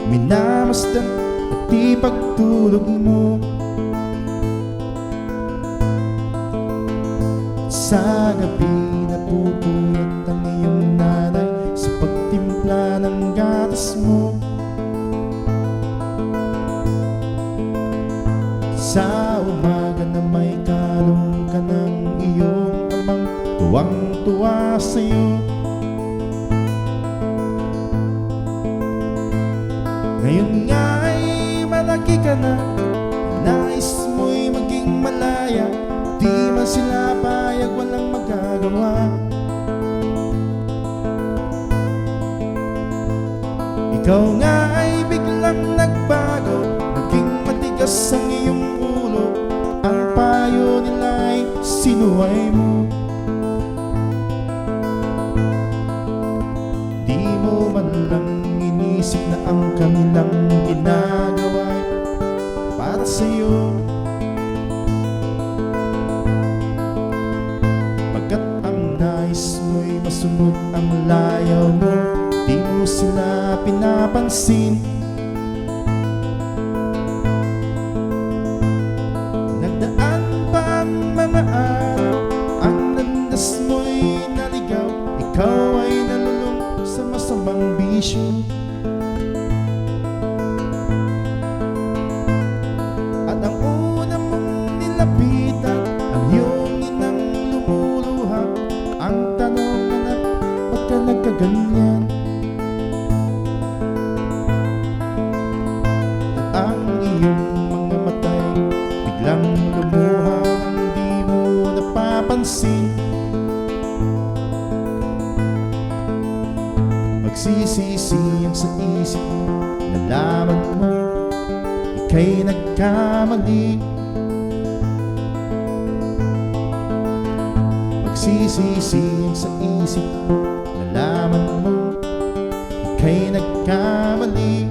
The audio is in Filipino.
Minamasdan at di pagtulog mo. Sa gabi napupuyat ang iyong nanay sa pagtimpla ng gatas mo. Sa umaga na may kalong ka ng iyong amang tuwang-tuwa sa'yo. Ngayon nga ay malaki ka na, nais mo'y maging malaya. Di man sila payag, walang magagawa. Ikaw nga ay biglang nagbago, naging matigas ang iyong ulo. Ang payo nila ay sinuway mo. Di mo man lang inisip na ang kanilang ginagawa ay para sa'yo. Pagkat ang nais mo'y masunod ang layaw mo, di mo sila pinapansin. Nagdaan pa ang mga araw, ang landas mo'y naligaw. Ikaw ay nalulung sa masamang bisyo. At ang una mong nilapitan, ang iyong inang lumuluha. Ang tanong, anak, ba't ka nagkaganyan? At ang iyong mga matay biglang lumuha nang di mo napapansin. Magsisisi ang sa isip mo, nalaman mo ika'y nagkamali. Magsisisi ang sa isip mo, nalaman mo ika'y nagkamali.